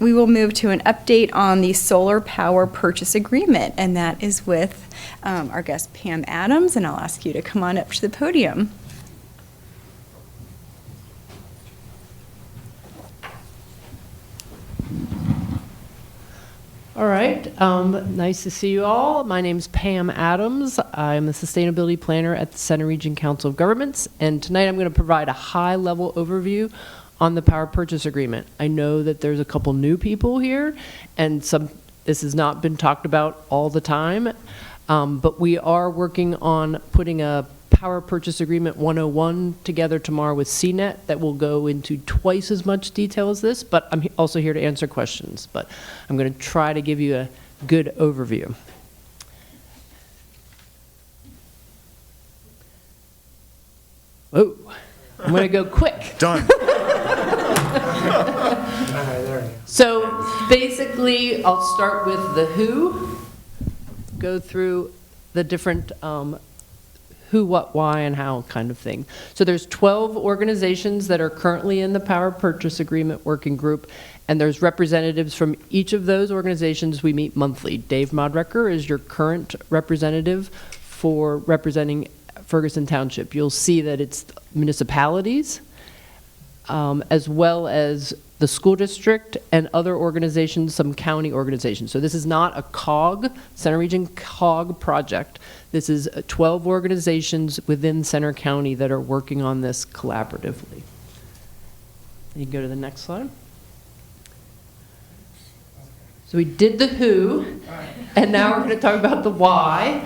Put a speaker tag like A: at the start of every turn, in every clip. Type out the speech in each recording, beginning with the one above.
A: we will move to an update on the solar power purchase agreement, and that is with our guest Pam Adams, and I'll ask you to come on up to the podium.
B: All right, nice to see you all. My name is Pam Adams. I'm the Sustainability Planner at the Center Region Council of Governments, and tonight I'm going to provide a high-level overview on the power purchase agreement. I know that there's a couple new people here, and this has not been talked about all the time, but we are working on putting a Power Purchase Agreement 101 together tomorrow with CNET that will go into twice as much detail as this, but I'm also here to answer questions, but I'm going to try to give you a good overview. Oh, I'm going to go quick.
C: Done.
B: So basically, I'll start with the who, go through the different who, what, why, and how kind of thing. So there's 12 organizations that are currently in the Power Purchase Agreement Working Group, and there's representatives from each of those organizations. We meet monthly. Dave Modrecker is your current representative for representing Ferguson Township. You'll see that it's municipalities, as well as the school district and other organizations, some county organizations. So this is not a COG, Center Region COG project. This is 12 organizations within Center County that are working on this collaboratively. You can go to the next slide. So we did the who, and now we're going to talk about the why.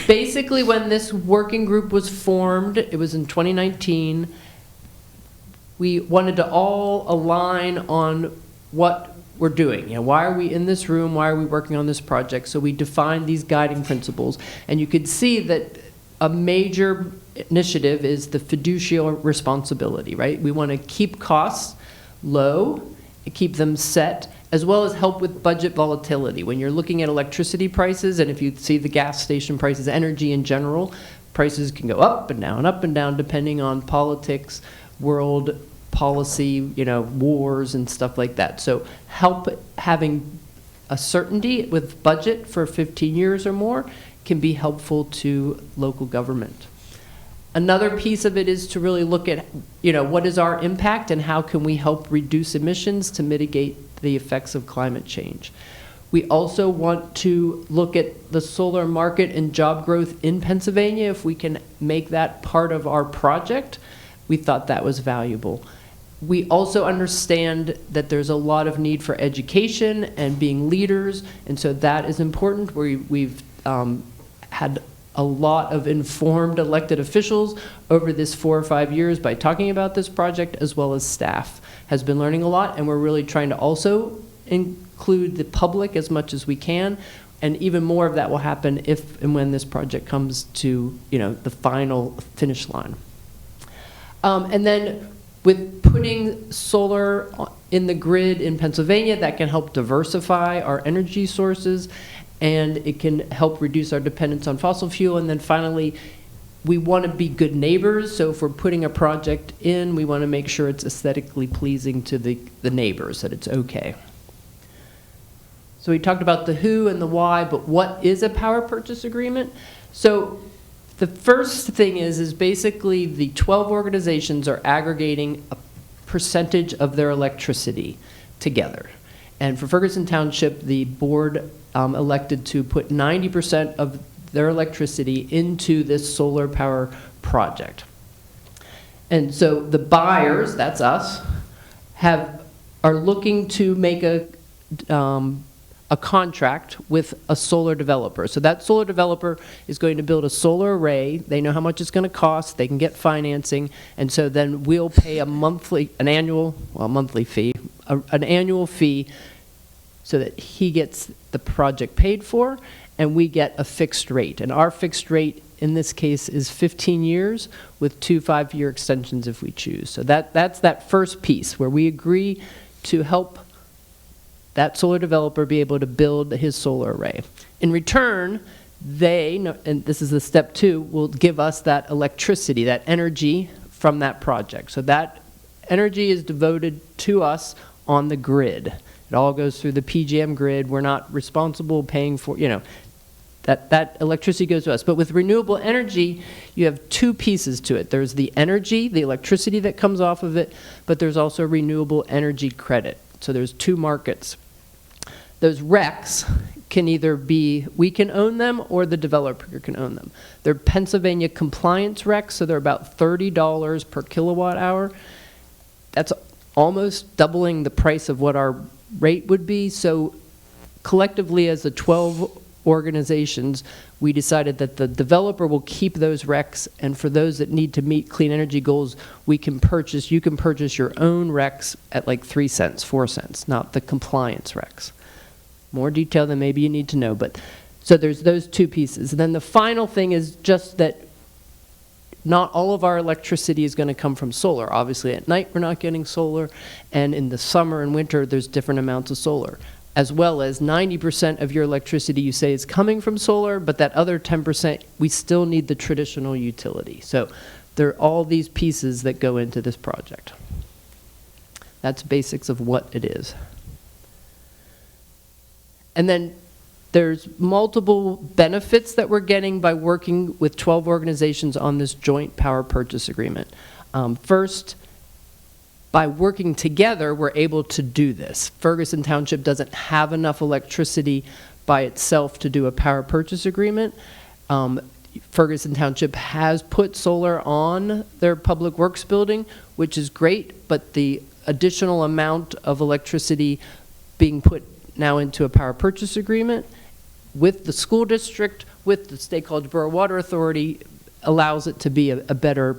B: Basically, when this working group was formed, it was in 2019, we wanted to all align on what we're doing. You know, why are we in this room? Why are we working on this project? So we defined these guiding principles. And you could see that a major initiative is the fiduciary responsibility, right? We want to keep costs low, keep them set, as well as help with budget volatility. When you're looking at electricity prices, and if you see the gas station prices, energy in general, prices can go up and down depending on politics, world policy, you know, wars and stuff like that. So help having a certainty with budget for 15 years or more can be helpful to local government. Another piece of it is to really look at, you know, what is our impact and how can we help reduce emissions to mitigate the effects of climate change. We also want to look at the solar market and job growth in Pennsylvania. If we can make that part of our project, we thought that was valuable. We also understand that there's a lot of need for education and being leaders, and so that is important. We've had a lot of informed elected officials over this 4 or 5 years by talking about this project, as well as staff has been learning a lot, and we're really trying to also include the public as much as we can, and even more of that will happen if and when this project comes to, you know, the final finish line. And then with putting solar in the grid in Pennsylvania, that can help diversify our energy sources, and it can help reduce our dependence on fossil fuel. And then finally, we want to be good neighbors. So if we're putting a project in, we want to make sure it's aesthetically pleasing to the neighbors, that it's okay. So we talked about the who and the why, but what is a power purchase agreement? So the first thing is basically the 12 organizations are aggregating a percentage of their electricity together. And for Ferguson Township, the board elected to put 90% of their electricity into this solar power project. And so the buyers, that's us, are looking to make a contract with a solar developer. So that solar developer is going to build a solar array. They know how much it's going to cost. They can get financing. And so then we'll pay an annual fee so that he gets the project paid for, and we get a fixed rate. And our fixed rate in this case is 15 years with 2 5-year extensions if we choose. So that's that first piece where we agree to help that solar developer be able to build his solar array. In return, they, and this is the step 2, will give us that electricity, that energy from that project. So that energy is devoted to us on the grid. It all goes through the PJM grid. We're not responsible paying for, that electricity goes to us. But with renewable energy, you have two pieces to it. There's the energy, the electricity that comes off of it, but there's also renewable energy credit. So there's two markets. Those RECs can either be, we can own them, or the developer can own them. They're Pennsylvania compliance RECs, so they're about $30 per kilowatt hour. That's almost doubling the price of what our rate would be. So collectively, as the 12 organizations, we decided that the developer will keep those RECs, and for those that need to meet clean energy goals, you can purchase your own RECs at like 3 cents, 4 cents, not the compliance RECs. More detail than maybe you need to know, but so there's those two pieces. And then the final thing is just that not all of our electricity is going to come from solar. Obviously, at night we're not getting solar, and in the summer and winter there's different amounts of solar. As well as 90% of your electricity you say is coming from solar, but that other 10% we still need the traditional utility. So there are all these pieces that go into this project. That's basics of what it is. And then there's multiple benefits that we're getting by working with 12 organizations on this joint power purchase agreement. First, by working together, we're able to do this. Ferguson Township doesn't have enough electricity by itself to do a power purchase agreement. Ferguson Township has put solar on their public works building, which is great, but the additional amount of electricity being put now into a power purchase agreement with the school district, with the State College Borough Water Authority, allows it to be a better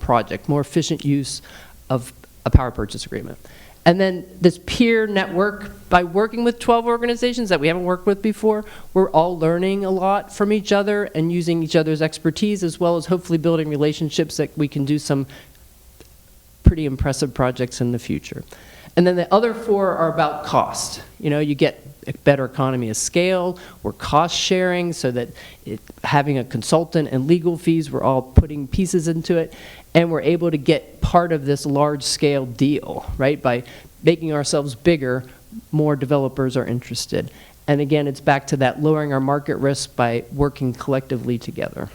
B: project, more efficient use of a power purchase agreement. And then this peer network, by working with 12 organizations that we haven't worked with before, we're all learning a lot from each other and using each other's expertise, as well as hopefully building relationships that we can do some pretty impressive projects in the future. And then the other 4 are about cost. You get a better economy of scale. We're cost sharing so that having a consultant and legal fees, we're all putting pieces into it. And we're able to get part of this large scale deal, right? By making ourselves bigger, more developers are interested. And again, it's back to that lowering our market risk by working collectively together.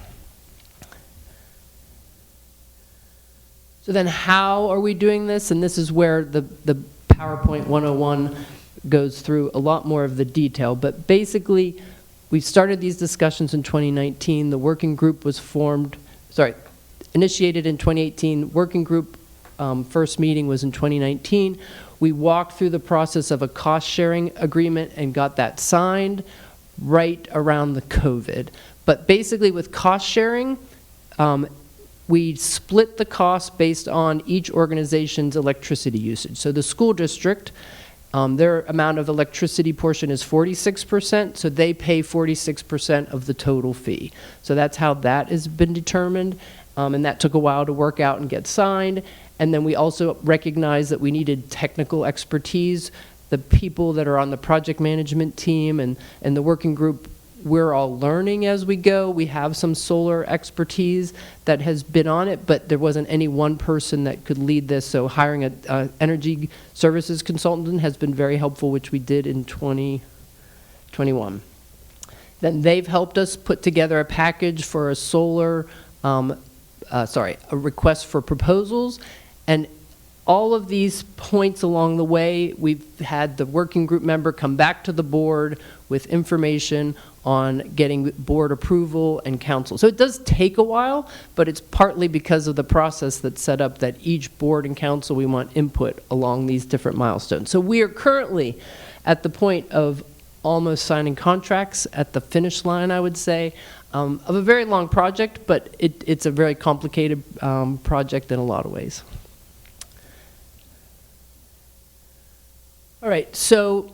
B: So then how are we doing this? And this is where the PowerPoint 101 goes through a lot more of the detail. But basically, we started these discussions in 2019. The working group was initiated in 2018. Working group first meeting was in 2019. We walked through the process of a cost-sharing agreement and got that signed right around the COVID. But basically with cost-sharing, we split the cost based on each organization's electricity usage. So the school district, their amount of electricity portion is 46%, so they pay 46% of the total fee. So that's how that has been determined, and that took a while to work out and get signed. And then we also recognized that we needed technical expertise. The people that are on the project management team and the working group, we're all learning as we go. We have some solar expertise that has been on it, but there wasn't any one person that could lead this. So hiring an energy services consultant has been very helpful, which we did in 2021. Then they've helped us put together a package for a solar, a request for proposals. And all of these points along the way, we've had the working group member come back to the board with information on getting board approval and council. So it does take a while, but it's partly because of the process that's set up that each board and council, we want input along these different milestones. So we are currently at the point of almost signing contracts, at the finish line, I would say, of a very long project, but it's a very complicated project in a lot of ways. All right, so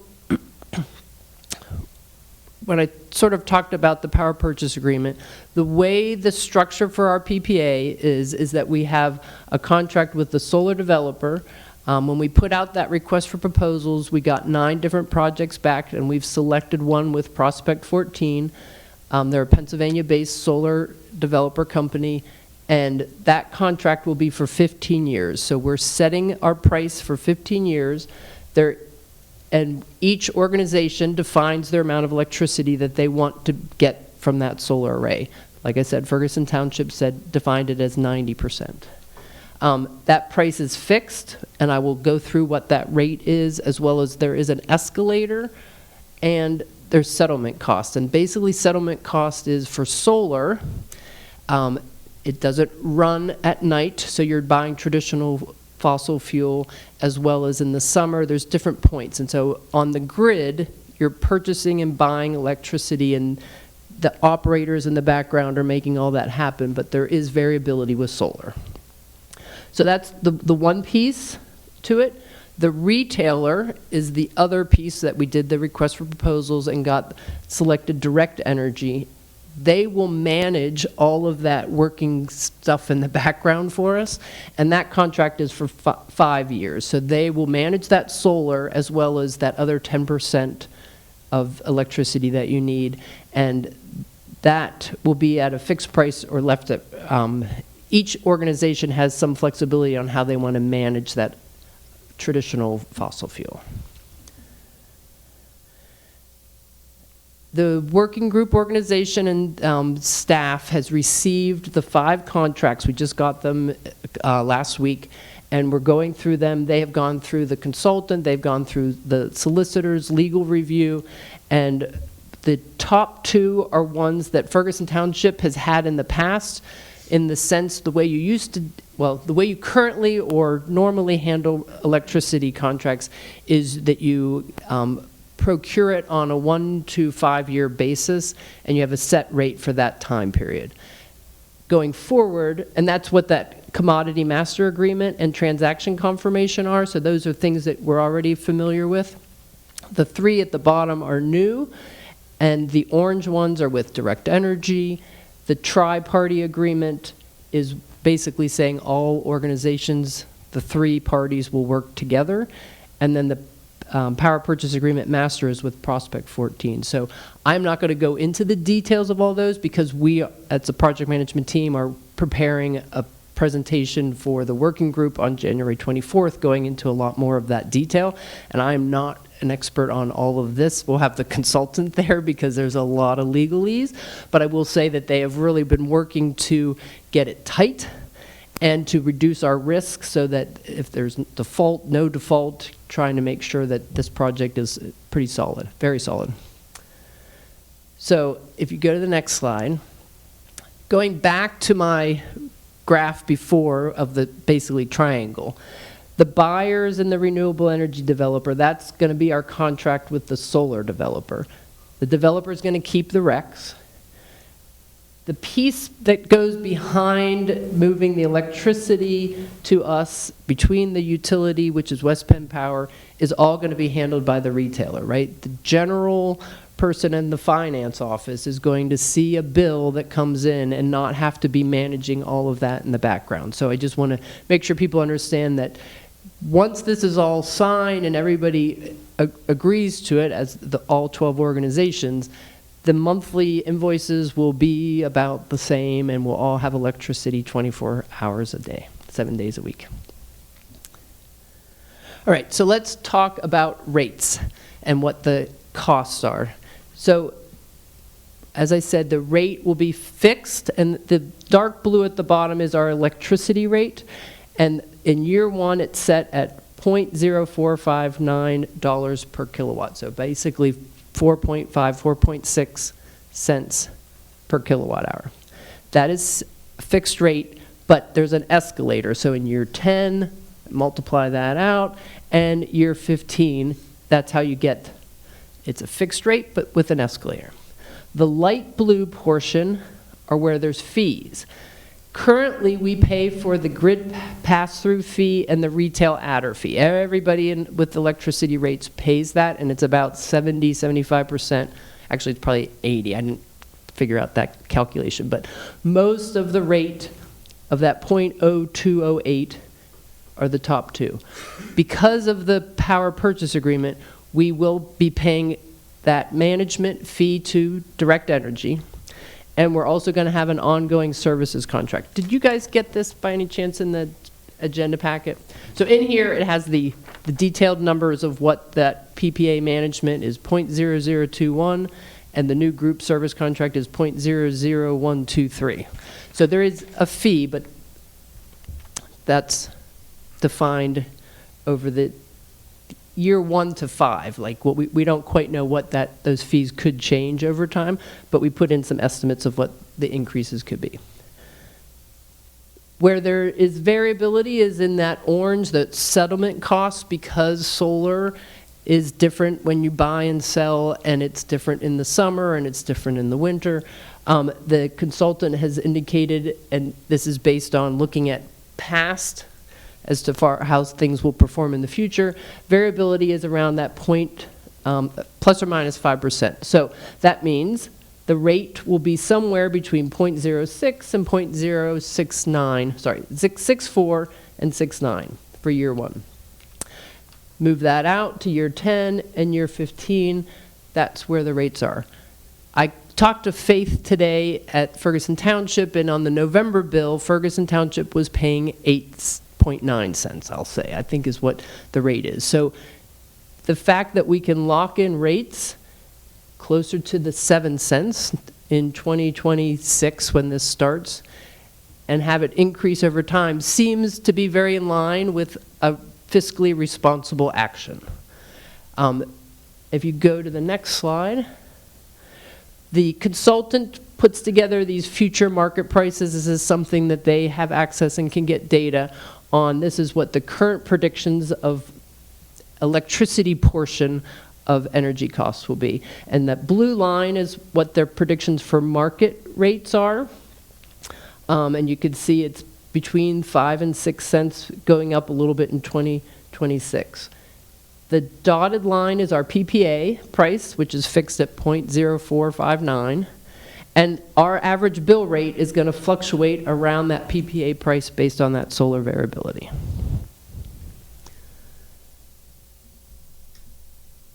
B: when I sort of talked about the power purchase agreement, the way the structure for our PPA is that we have a contract with the solar developer. When we put out that request for proposals, we got 9 different projects back, and we've selected one with Prospect 14. They're a Pennsylvania-based solar developer company, and that contract will be for 15 years. So we're setting our price for 15 years. And each organization defines their amount of electricity that they want to get from that solar array. Like I said, Ferguson Township defined it as 90%. That price is fixed, and I will go through what that rate is, as well as there is an escalator, and there's settlement cost. And basically, settlement cost is for solar. It doesn't run at night, so you're buying traditional fossil fuel, as well as in the summer, there's different points. And so on the grid, you're purchasing and buying electricity, and the operators in the background are making all that happen, but there is variability with solar. So that's the one piece to it. The retailer is the other piece that we did the request for proposals and got selected Direct Energy. They will manage all of that working stuff in the background for us, and that contract is for 5 years. So they will manage that solar as well as that other 10% of electricity that you need, and that will be at a fixed price or left at, each organization has some flexibility on how they want to manage that traditional fossil fuel. The working group organization and staff has received the 5 contracts. We just got them last week, and we're going through them. They have gone through the consultant, they've gone through the solicitor's legal review, and the top 2 are ones that Ferguson Township has had in the past, in the sense the way you used to, well, the way you currently or normally handle electricity contracts is that you procure it on a 1 to 5 year basis, and you have a set rate for that time period. Going forward, and that's what that commodity master agreement and transaction confirmation are, so those are things that we're already familiar with. The 3 at the bottom are new, and the orange ones are with Direct Energy. The tri-party agreement is basically saying all organizations, the 3 parties will work together, and then the power purchase agreement master is with Prospect 14. So I'm not going to go into the details of all those because we, as a project management team, are preparing a presentation for the working group on January 24th, going into a lot more of that detail. And I'm not an expert on all of this. We'll have the consultant there because there's a lot of legalese. But I will say that they have really been working to get it tight and to reduce our risk so that if there's default, no default, trying to make sure that this project is pretty solid, very solid. So if you go to the next slide, going back to my graph before of the basically triangle, the buyers and the renewable energy developer, that's going to be our contract with the solar developer. The developer is going to keep the RECs. The piece that goes behind moving the electricity to us between the utility, which is West Penn Power, is all going to be handled by the retailer, right? The general person in the finance office is going to see a bill that comes in and not have to be managing all of that in the background. So I just want to make sure people understand that once this is all signed and everybody agrees to it, as all 12 organizations, the monthly invoices will be about the same, and we'll all have electricity 24 hours a day, 7 days a week. All right, so let's talk about rates and what the costs are. So, as I said, the rate will be fixed, and the dark blue at the bottom is our electricity rate, and in year 1, it's set at $0.0459 per kilowatt, so basically 4.6 cents per kilowatt hour. That is fixed rate, but there's an escalator. So in year 10, multiply that out, and year 15, that's how you get, it's a fixed rate, but with an escalator. The light blue portion are where there's fees. Currently, we pay for the grid pass-through fee and the retail adder fee. Everybody with electricity rates pays that, and it's about 70, 75%. Actually, it's probably 80. I didn't figure out that calculation. But most of the rate of that 0.0208 are the top 2. Because of the power purchase agreement, we will be paying that management fee to Direct Energy. And we're also going to have an ongoing services contract. Did you guys get this by any chance in the agenda packet. So in here, it has the detailed numbers of what that PPA management is 0.0021, and the new group service contract is 0.00123. So there is a fee, but that's defined over the year 1 to 5. Like what we don't quite know what those fees could change over time, but we put in some estimates of what the increases could be. Where there is variability is in that orange, that settlement costs, because solar is different when you buy and sell, and it's different in the summer and it's different in the winter. The consultant has indicated, and this is based on looking at past as to how things will perform in the future, variability is around that point, plus or minus 5%. So that means the rate will be somewhere between 0.06 and 0.064 and 69 for year 1. Move that out to year 10 and year 15, that's where the rates are. I talked to Faith today at Ferguson Township, and on the November bill, Ferguson Township was paying 8.9 cents, I'll say, I think is what the rate is. So the fact that we can lock in rates closer to the 7 cents in 2026 when this starts and have it increase over time seems to be very in line with a fiscally responsible action. If you go to the next slide, the consultant puts together these future market prices. This is something that they have access and can get data on. This is what the current predictions of electricity portion of energy costs will be. And that blue line is what their predictions for market rates are. And you can see it's between 5 and 6 cents, going up a little bit in 2026. The dotted line is our PPA price, which is fixed at 0.0459. And our average bill rate is going to fluctuate around that PPA price based on that solar variability.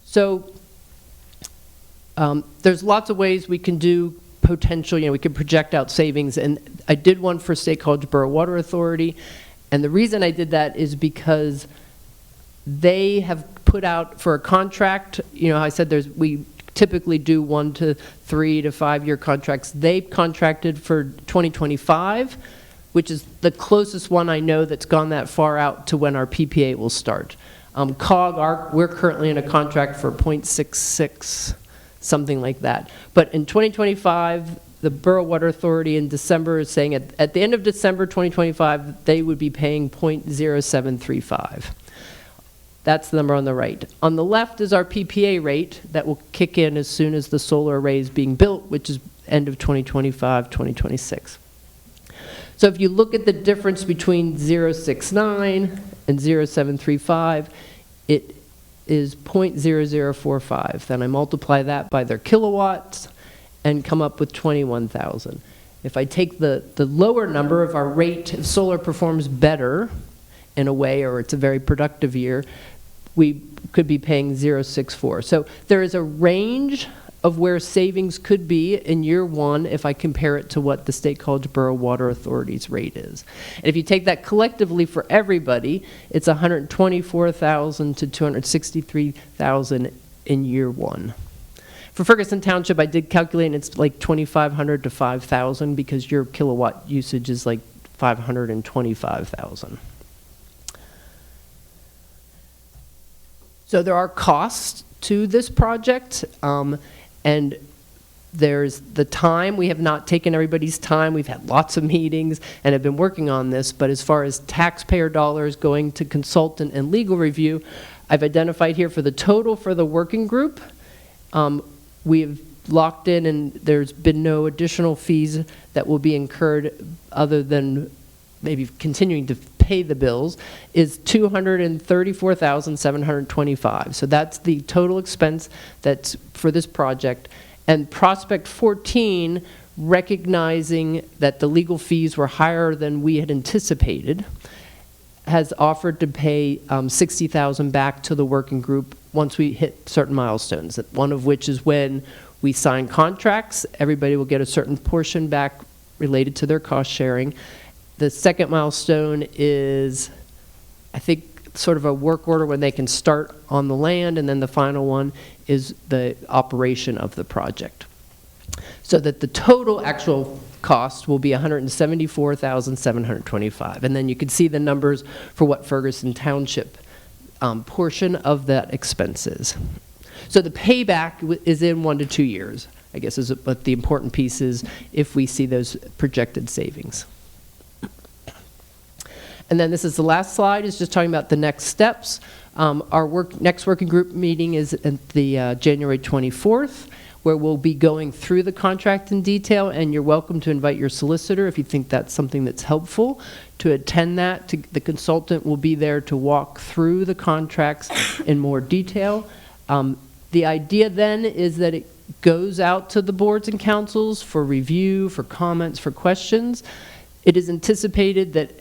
B: So there's lots of ways we can do potential, we can project out savings. And I did one for State College Borough Water Authority. And the reason I did that is because they have put out for a contract, I said we typically do 1 to 3 to 5 year contracts. They contracted for 2025, which is the closest one I know that's gone that far out to when our PPA will start. COG, we're currently in a contract for 0.66, something like that. But in 2025, the Borough Water Authority in December is saying at the end of December 2025, they would be paying 0.0735. That's the number on the right. On the left is our PPA rate that will kick in as soon as the solar array is being built, which is end of 2025, 2026. So if you look at the difference between 0.69 and 0.735, it is 0.0045. Then I multiply that by their kilowatts and come up with 21,000. If I take the lower number of our rate, if solar performs better in a way, or it's a very productive year, we could be paying 0.64. So there is a range of where savings could be in year 1 if I compare it to what the State College Borough Water Authority's rate is. And if you take that collectively for everybody, it's 124,000 to 263,000 in year 1. For Ferguson Township, I did calculate, and it's like 2,500 to 5,000 because your kilowatt usage is like 525,000. So there are costs to this project, and there's the time. We have not taken everybody's time. We've had lots of meetings and have been working on this, but as far as taxpayer dollars going to consultant and legal review, I've identified here for the total for the working group, we've locked in, and there's been no additional fees that will be incurred other than maybe continuing to pay the bills, is $234,725. So that's the total expense that's for this project. And Prospect 14, recognizing that the legal fees were higher than we had anticipated, has offered to pay $60,000 back to the working group once we hit certain milestones, one of which is when we sign contracts, everybody will get a certain portion back related to their cost sharing. The second milestone is, I think, sort of a work order when they can start on the land, and then the final one is the operation of the project. So that the total actual cost will be $174,725. And then you can see the numbers for what Ferguson Township portion of that expense is. So the payback is in 1 to 2 years, I guess, is what the important piece is if we see those projected savings. And then this is the last slide, is just talking about the next steps. Our next working group meeting is at the January 24th, where we'll be going through the contract in detail, and you're welcome to invite your solicitor if you think that's something that's helpful to attend that. The consultant will be there to walk through the contracts in more detail. The idea then is that it goes out to the boards and councils for review, for comments, for questions. It is anticipated that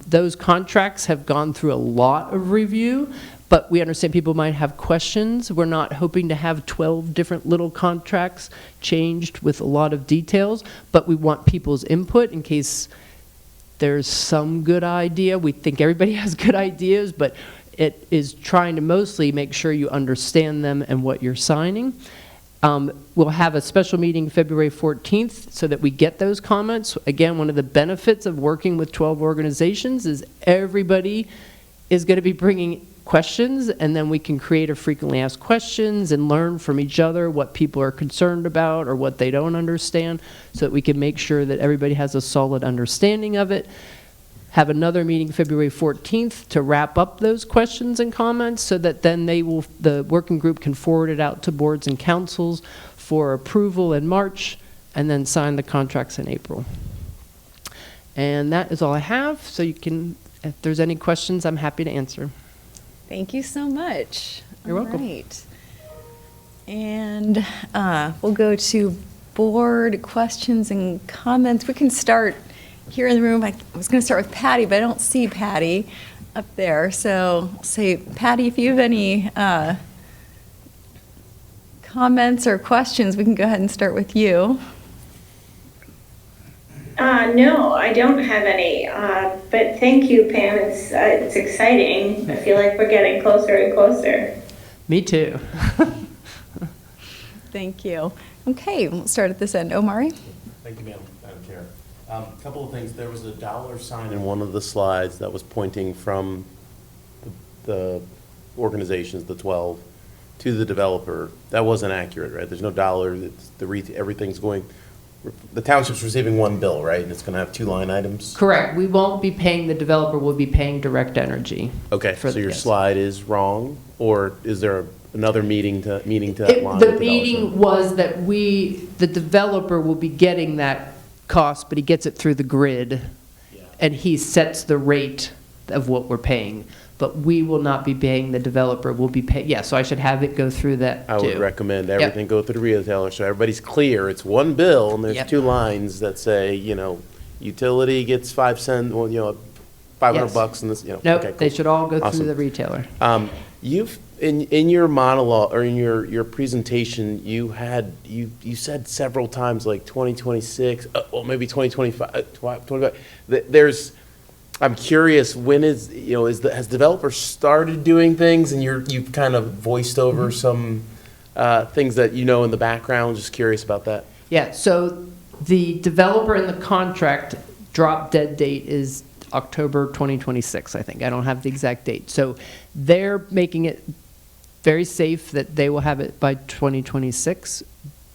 B: those contracts have gone through a lot of review, but we understand people might have questions. We're not hoping to have 12 different little contracts changed with a lot of details, but we want people's input in case there's some good idea. We think everybody has good ideas, but it is trying to mostly make sure you understand them and what you're signing. We'll have a special meeting February 14th so that we get those comments. Again, one of the benefits of working with 12 organizations is everybody is going to be bringing questions, and then we can create a frequently asked questions and learn from each other what people are concerned about or what they don't understand, so that we can make sure that everybody has a solid understanding of it. Have another meeting February 14th to wrap up those questions and comments, so that then the working group can forward it out to boards and councils for approval in March, and then sign the contracts in April. And that is all I have, so you can, if there's any questions, I'm happy to answer.
A: Thank you so much.
B: You're welcome.
A: All right. And we'll go to board questions and comments. We can start here in the room. I was going to start with Patty, but I don't see Patty up there. So I'll say, Patty, if you have any comments or questions, we can go ahead and start with you.
C: No, I don't have any, but thank you, Pam. It's exciting. I feel like we're getting closer and closer.
B: Me too.
A: Thank you. Okay, we'll start at this end. Omari?
D: Thank you, Madam Chair. A couple of things. There was a dollar sign in one of the slides that was pointing from the organizations, the 12, to the developer. That wasn't accurate, right? There's no dollar. It's everything's going. The township's receiving one bill, right? And it's going to have 2 line items?
B: Correct. We won't be paying the developer, we'll be paying Direct Energy.
D: Okay, so your
B: yes.
D: slide is wrong, or is there another meeting to that line?
B: The meeting was that the developer will be getting that cost, but he gets it through the grid, and he sets the rate of what we're paying. But we will not be paying the developer, we'll be paying, yeah, so I should have it go through that too.
D: I would recommend everything go through the retailer, so everybody's clear. It's one bill, and there's
B: Yep.
D: 2 lines that say, utility gets 5 cents, well, $500
B: Yes.
D: bucks, and this,
B: Nope,
D: okay, cool.
B: they should all go
D: Awesome.
B: through the retailer.
D: You've in your monologue or in your presentation, you said several times like 2026, well maybe 2025, 25. I'm curious, when has developer started doing things, and you've kind of voiced over some things that in the background. Just curious about that.
B: Yeah, so the developer in the contract drop dead date is October 2026, I think. I don't have the exact date. So they're making it very safe that they will have it by 2026,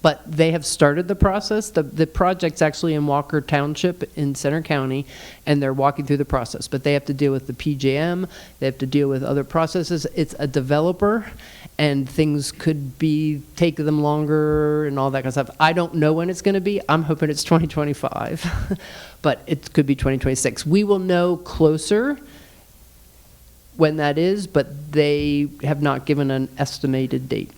B: but they have started the process. The project's actually in Walker Township in Center County, and they're walking through the process, but they have to deal with the PJM, they have to deal with other processes. It's a developer, and things could take them longer and all that kind of stuff. I don't know when it's going to be. I'm hoping it's 2025, but it could be 2026. We will know closer when that is, but they have not given an estimated date.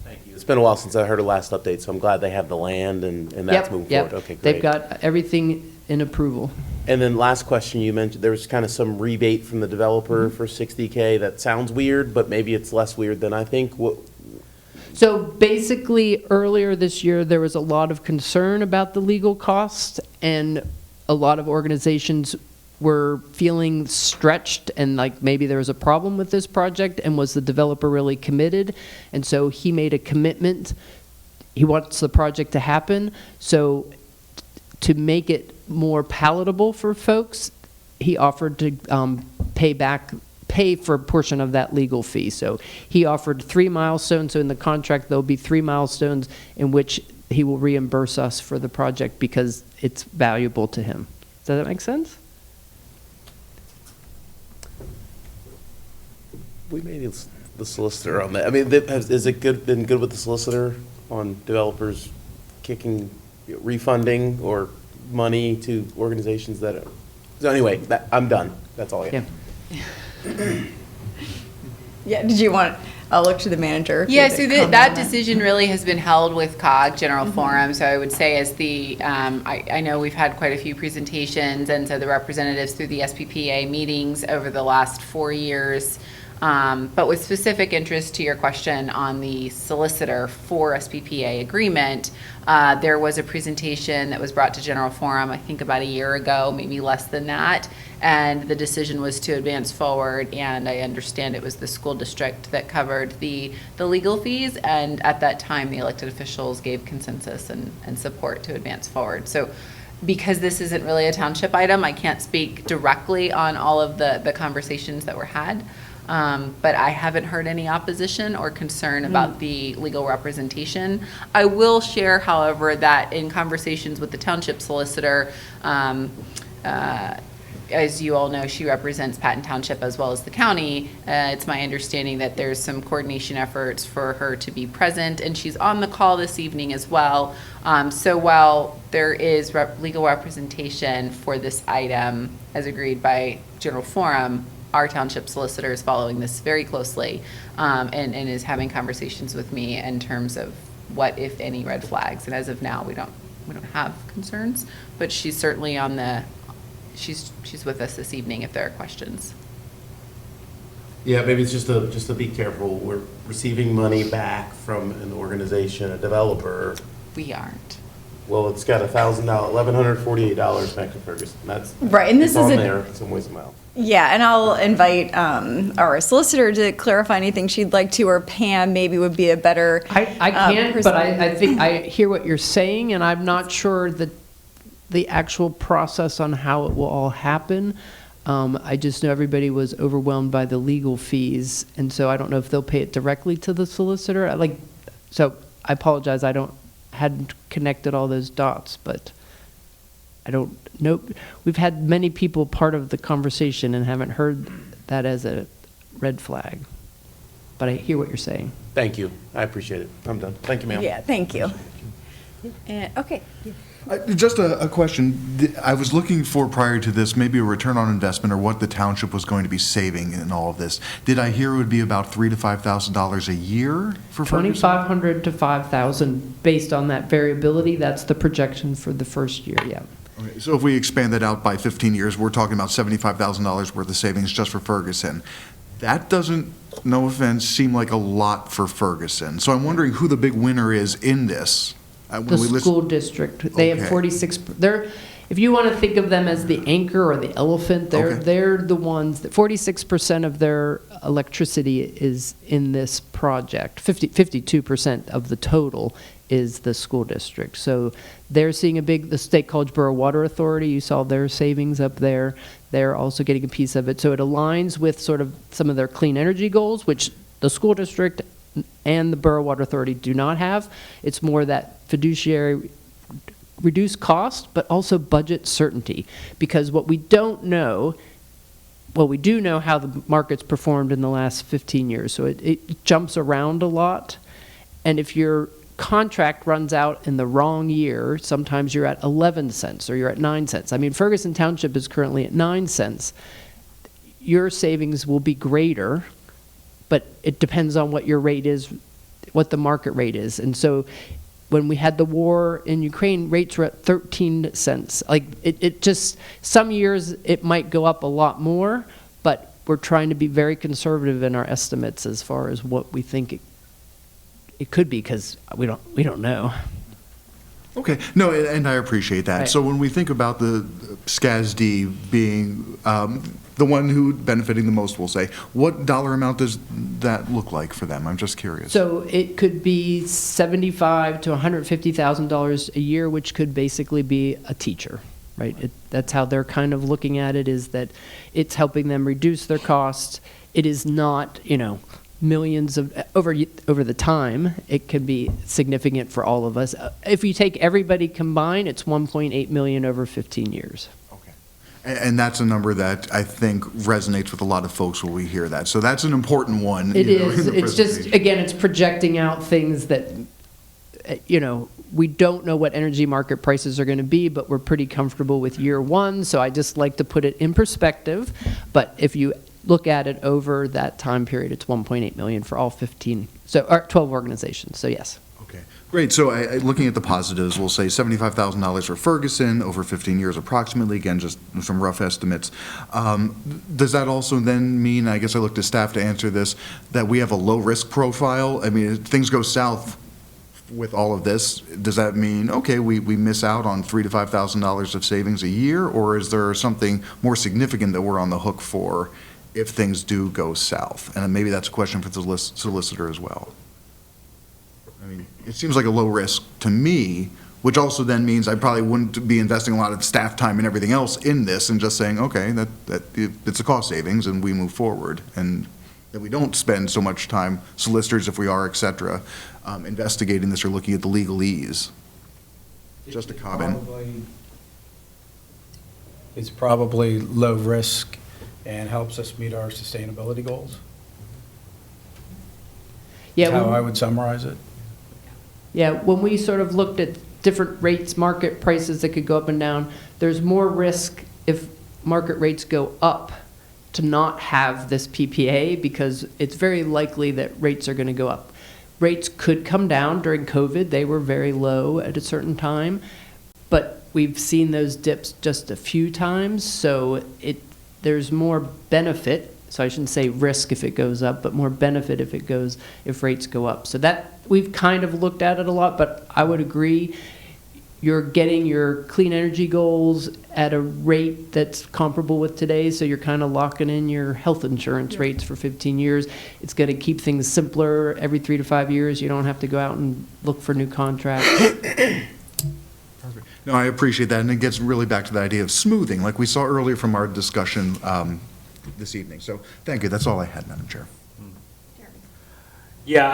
D: Thank you. It's been a while since I heard the last update, so I'm glad they have the land and that's moving forward. Okay, great.
B: They've got everything in approval.
D: And then last question, you mentioned there was kind of some rebate from the developer for $60K. That sounds weird, but maybe it's less weird than I think.
B: So basically, earlier this year, there was a lot of concern about the legal costs, and a lot of organizations were feeling stretched and like maybe there was a problem with this project, and was the developer really committed? And so he made a commitment. He wants the project to happen. So to make it more palatable for folks, he offered to pay for a portion of that legal fee. So he offered 3 milestones. So in the contract, there'll be 3 milestones in which he will reimburse us for the project because it's valuable to him. Does that make sense?
D: We may need the solicitor on that. I mean, is it been good with the solicitor on developers refunding or money to organizations that, so anyway, I'm done. That's all I got.
B: Yeah.
A: Yeah, did you want, I'll look to the manager. if
E: Yeah,
A: you
E: so
A: had a comment
E: that
A: on
E: decision really has been held with COG General Forum. So I would say as the, I know we've had quite a few presentations, and so the representatives through the SPPA meetings over the last 4 years. But with specific interest to your question on the solicitor for SPPA agreement, there was a presentation that was brought to General Forum, I think about a year ago, maybe less than that. And the decision was to advance forward, and I understand it was the school district that covered the legal fees. And at that time, the elected officials gave consensus and support to advance forward. So because this isn't really a township item, I can't speak directly on all of the conversations that were had. But I haven't heard any opposition or concern about the legal representation. I will share, however, that in conversations with the township solicitor, as you all know, she represents Patton Township as well as the county. It's my understanding that there's some coordination efforts for her to be present, and she's on the call this evening as well. So while there is legal representation for this item, as agreed by General Forum, our township solicitor is following this very closely, and is having conversations with me in terms of what, if any, red flags. And as of now, we don't have concerns, but she's certainly on the. She's with us this evening if there are questions.
D: Yeah, maybe it's just to be careful. We're receiving money back from an organization, a developer.
E: We aren't.
D: Well, it's got $1,148 back to Ferguson. That's
A: Right, and this
D: it's on
A: is a-
D: there some ways somehow.
A: Yeah, and I'll invite our solicitor to clarify anything she'd like to, or Pam maybe would be a better.
B: I can, but
A: person.
B: I think I hear what you're saying, and I'm not sure that the actual process on how it will all happen. I just know everybody was overwhelmed by the legal fees, and so I don't know if they'll pay it directly to the solicitor. So I apologize, hadn't connected all those dots, but I don't know. We've had many people part of the conversation and haven't heard that as a red flag. But I hear what you're saying.
D: Thank you. I appreciate it. I'm done. Thank you, ma'am.
A: Yeah, thank you. Okay.
F: Just a question. I was looking for, prior to this, maybe a return on investment or what the township was going to be saving in all of this. Did I hear it would be about $3,000 to $5,000 a year for Ferguson?
B: $2,500 to $5,000 based on that variability. That's the projection for the first year, yeah.
F: Okay, so if we expand that out by 15 years, we're talking about $75,000 worth of savings just for Ferguson. That doesn't, no offense, seem like a lot for Ferguson. So I'm wondering who the big winner is in this.
B: The school district, they have
F: Okay.
B: 46, if you want to think of them as the anchor or the elephant,
F: Okay.
B: they're the ones, that 46% of their electricity is in this project. 52% of the total is the school district. So they're seeing the State College Borough Water Authority, you saw their savings up there. They're also getting a piece of it. So it aligns with sort of some of their clean energy goals, which the school district and the Borough Water Authority do not have. It's more that fiduciary reduced cost, but also budget certainty. Because what we don't know, well, we do know how the market's performed in the last 15 years. So it jumps around a lot. And if your contract runs out in the wrong year, sometimes you're at 11 cents or you're at 9 cents. I mean, Ferguson Township is currently at 9 cents. Your savings will be greater, but it depends on what your rate is, what the market rate is. And so when we had the war in Ukraine, rates were at 13 cents. Like it just, some years it might go up a lot more, but we're trying to be very conservative in our estimates as far as what we think it could be, because we don't know.
F: Okay, no, and I appreciate that.
B: Right.
F: So when we think about the SCASD being the one who benefiting the most, we'll say, what dollar amount does that look like for them? I'm just curious.
B: So it could be $75,000 to $150,000 a year, which could basically be a teacher, right? That's how they're kind of looking at it, is that it's helping them reduce their costs. It is not, millions of, over the time, it could be significant for all of us. If you take everybody combined, it's 1.8 million over 15 years.
F: Okay. And that's a number that I think resonates with a lot of folks when we hear that. So that's an important one.
B: It
F: in
B: is.
F: the
B: It's just,
F: presentation.
B: again, it's projecting out things that, we don't know what energy market prices are going to be, but we're pretty comfortable with year one. So I just like to put it in perspective. But if you look at it over that time period, it's 1.8 million for all 12 organizations. So yes.
F: Okay, great. So looking at the positives, we'll say $75,000 for Ferguson over 15 years approximately, again, just some rough estimates. Does that also then mean, I guess I look to staff to answer this, that we have a low-risk profile? I mean, if things go south with all of this, does that mean, okay, we miss out on $3,000 to $5,000 of savings a year, or is there something more significant that we're on the hook for if things do go south? And maybe that's a question for the solicitor as well. I mean, it seems like a low risk to me, which also then means I probably wouldn't be investing a lot of staff time and everything else in this and just saying, okay, that it's a cost savings and we move forward. And that we don't spend so much time, solicitors if we are, et cetera, investigating this or looking at the legalese. Just a comment.
G: It's probably low risk and helps us meet our sustainability goals.
B: Yeah.
G: That's how I would summarize it.
B: Yeah, when we sort of looked at different rates, market prices that could go up and down, there's more risk if market rates go up to not have this PPA, because it's very likely that rates are going to go up. Rates could come down. During COVID, they were very low at a certain time, but we've seen those dips just a few times, so there's more benefit. So I shouldn't say risk if it goes up, but more benefit if rates go up. So that, we've kind of looked at it a lot, but I would agree, you're getting your clean energy goals at a rate that's comparable with today, so you're kind of locking in your health insurance rates for 15 years. It's going to keep things simpler. Every 3 to 5 years, you don't have to go out and look for new contracts.
F: No, I appreciate that, and it gets really back to the idea of smoothing, like we saw earlier from our discussion this evening. So thank you. That's all I had, Madam Chair.
H: Yeah,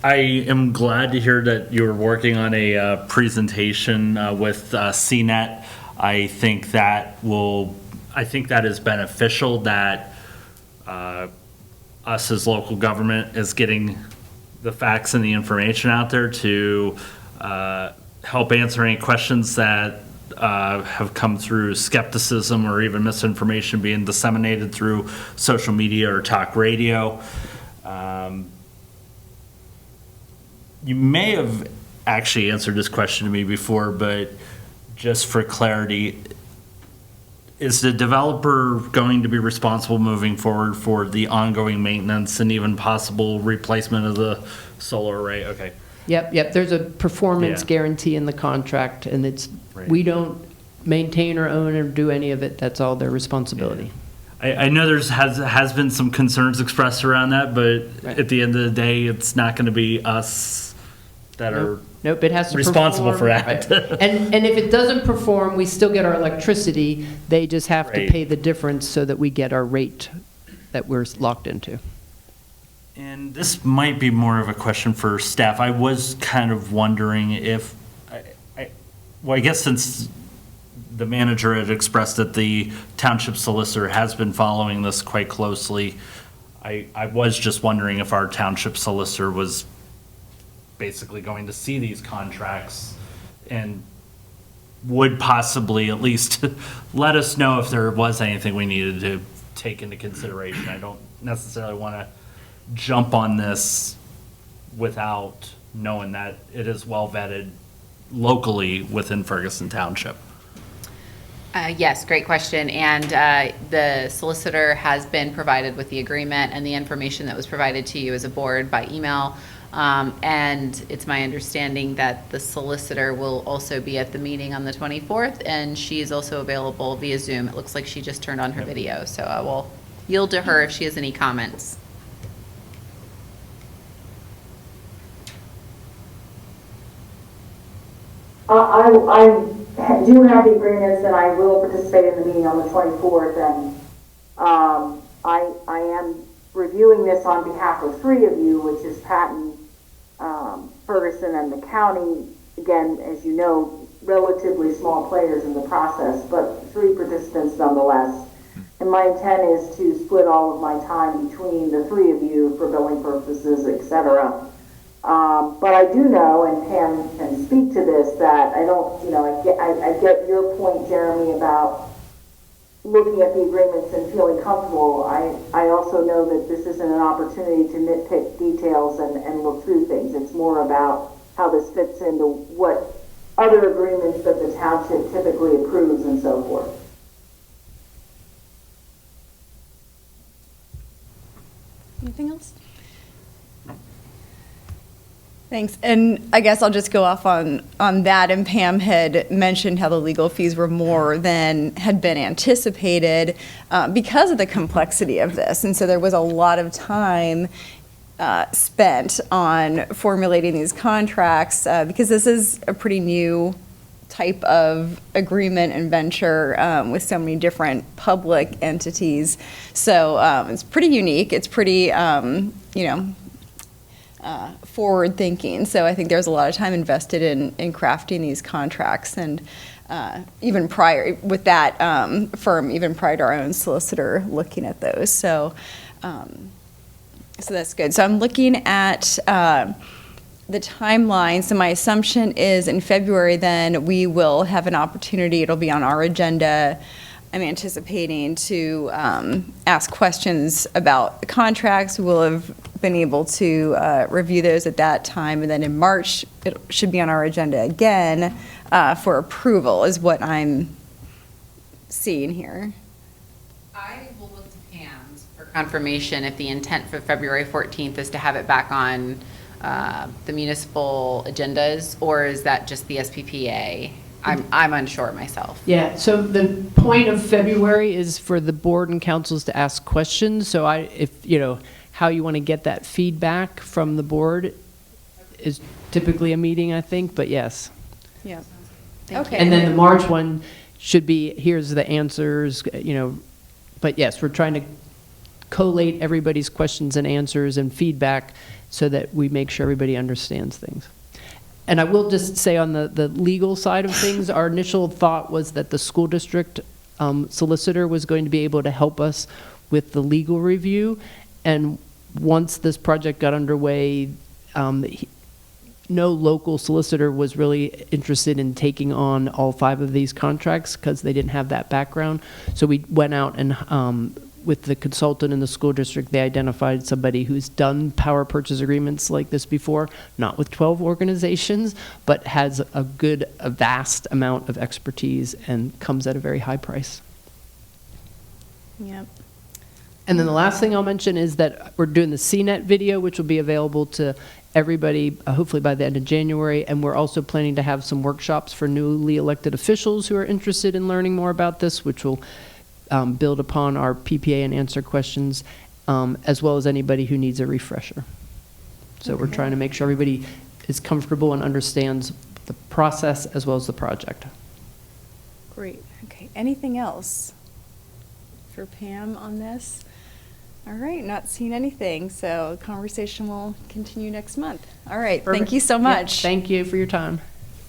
H: I am glad to hear that you're working on a presentation with CNET. I think that is beneficial, that us as local government is getting the facts and the information out there to help answer any questions that have come through skepticism or even misinformation being disseminated through social media or talk radio. You may have actually answered this question to me before, but just for clarity, is the developer going to be responsible moving forward for the ongoing maintenance and even possible replacement of the solar array? Okay.
B: Yep. There's a performance
H: Yeah.
B: guarantee in the contract, and
H: Right.
B: we don't maintain or own or do any of it. That's all their responsibility.
H: I know has been some concerns expressed around that, but
B: Right.
H: at the end of the day, it's not going to be us that are
B: Nope, it has to
H: responsible for
B: perform.
H: that.
B: Right. And if it doesn't perform, we still get our electricity. They just have to
H: Right.
B: pay the difference so that we get our rate that we're locked into.
H: And this might be more of a question for staff. I was kind of wondering if, I guess since the manager had expressed that the township solicitor has been following this quite closely, I was just wondering if our township solicitor was basically going to see these contracts and would possibly at least let us know if there was anything we needed to take into consideration. I don't necessarily want to jump on this without knowing that it is well vetted locally within Ferguson Township.
E: Yes, great question. And the solicitor has been provided with the agreement and the information that was provided to you as a board by email. And it's my understanding that the solicitor will also be at the meeting on the 24th, and she is also available via Zoom. It looks like she just turned on her video, so I will yield to her if she has any comments.
I: I do have the agreements and I will participate in the meeting on the 24th, and I am reviewing this on behalf of three of you, which is Patton, Ferguson, and the county. Again, as you know, relatively small players in the process, but three participants nonetheless. And my intent is to split all of my time between the three of you for billing purposes, etc. But I do know, and Pam can speak to this, that I don't, I get your point, Jeremy, about looking at the agreements and feeling comfortable. I also know that this isn't an opportunity to nitpick details and look through things. It's more about how this fits into what other agreements that the township typically approves and so forth.
A: Anything else? Thanks. And I guess I'll just go off on that. And Pam had mentioned how the legal fees were more than had been anticipated because of the complexity of this. And so there was a lot of time spent on formulating these contracts because this is a pretty new type of agreement and venture with so many different public entities. So it's pretty unique. It's pretty, forward thinking. So I think there's a lot of time invested in crafting these contracts, and even prior with that firm, even prior to our own solicitor looking at those. So that's good. So I'm looking at the timeline. So my assumption is in February, then we will have an opportunity. It'll be on our agenda. I'm anticipating to ask questions about the contracts. We'll have been able to review those at that time. And then in March, it should be on our agenda again for approval is what I'm seeing here.
E: I will look to Pam's for confirmation if the intent for February 14th is to have it back on the municipal agendas, or is that just the SPPA? I'm unsure myself.
B: Yeah, so the point of February is for the board and councils to ask questions. So how you want to get that feedback from the board is typically a meeting, I think, but yes.
A: Yeah.
E: Okay.
B: And then the March one should be, here's the answers, but yes, we're trying to collate everybody's questions and answers and feedback so that we make sure everybody understands things. And I will just say on the legal side of things, our initial thought was that the school district solicitor was going to be able to help us with the legal review. And once this project got underway, no local solicitor was really interested in taking on all 5 of these contracts because they didn't have that background. So we went out and with the consultant in the school district, they identified somebody who's done power purchase agreements like this before, not with 12 organizations, but has a vast amount of expertise and comes at a very high price.
A: Yep.
B: And then the last thing I'll mention is that we're doing the CNET video, which will be available to everybody, hopefully by the end of January. And we're also planning to have some workshops for newly elected officials who are interested in learning more about this, which will build upon our PPA and answer questions, as well as anybody who needs a refresher. So we're trying to make sure everybody is comfortable and understands the process as well as the project.
A: Great. Okay. Anything else for Pam on this? All right. Not seeing anything. So the conversation will continue next month. All right.
B: Perfect.
A: Thank you so much.
B: Yeah, thank you for your time.